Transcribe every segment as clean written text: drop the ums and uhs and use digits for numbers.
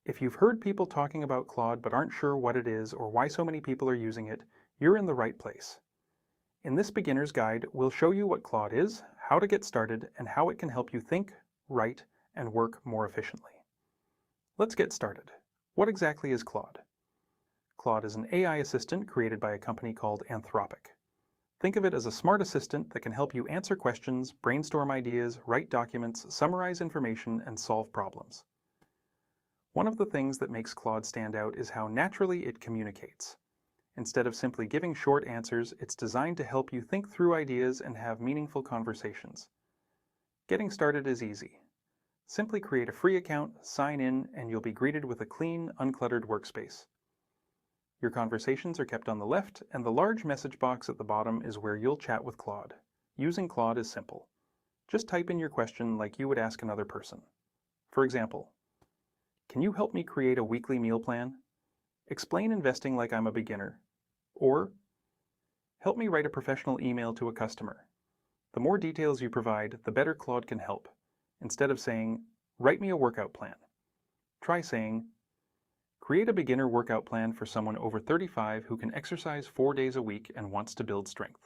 If you've heard people talking about Claude but aren't sure what it is or why so many people are using it, you're in the right place. In this beginner's guide, we'll show you what Claude is, how to get started, and how it can help you think, write, and work more efficiently. Let's get started. What exactly is Claude? Claude is an AI assistant created by a company called Anthropic. Think of it as a smart assistant that can help you answer questions, brainstorm ideas, write documents, summarize information, and solve problems. One of the things that makes Claude stand out is how naturally it communicates. Instead of simply giving short answers, it's designed to help you think through ideas and have meaningful conversations. Getting started is easy. Simply create a free account, sign in, and you'll be greeted with a clean, uncluttered workspace. Your conversations are kept on the left, and the large message box at the bottom is where you'll chat with Claude. Using Claude is simple. Just type in your question like you would ask another person. For example, can you help me create a weekly meal plan? Explain investing like I'm a beginner. Or, help me write a professional email to a customer. The more details you provide, the better Claude can help. Instead of saying, write me a workout plan, try saying, create a beginner workout plan for someone over 35 who can exercise 4 days a week and wants to build strength.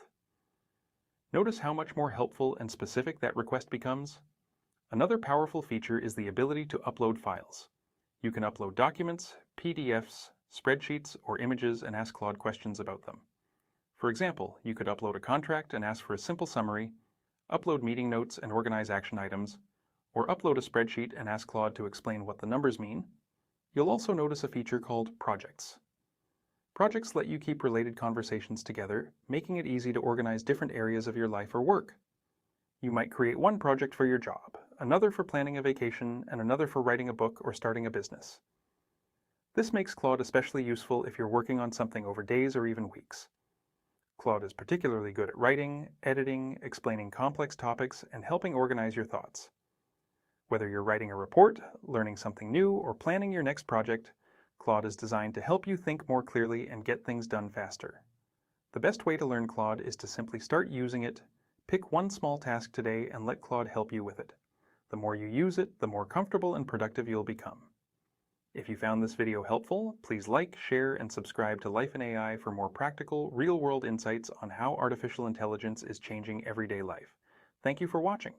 Notice how much more helpful and specific that request becomes? Another powerful feature is the ability to upload files. You can upload documents, PDFs, spreadsheets, or images and ask Claude questions about them. For example, you could upload a contract and ask for a simple summary, upload meeting notes and organize action items, or upload a spreadsheet and ask Claude to explain what the numbers mean. You'll also notice a feature called Projects. Projects let you keep related conversations together, making it easy to organize different areas of your life or work. You might create one project for your job, another for planning a vacation, and another for writing a book or starting a business. This makes Claude especially useful if you're working on something over days or even weeks. Claude is particularly good at writing, editing, explaining complex topics, and helping organize your thoughts. Whether you're writing a report, learning something new, or planning your next project, Claude is designed to help you think more clearly and get things done faster. The best way to learn Claude is to simply start using it. Pick one small task today and let Claude help you with it. The more you use it, the more comfortable and productive you'll become. If you found this video helpful, please like, share, and subscribe to Life in AI for more practical, real-world insights on how artificial intelligence is changing everyday life. Thank you for watching.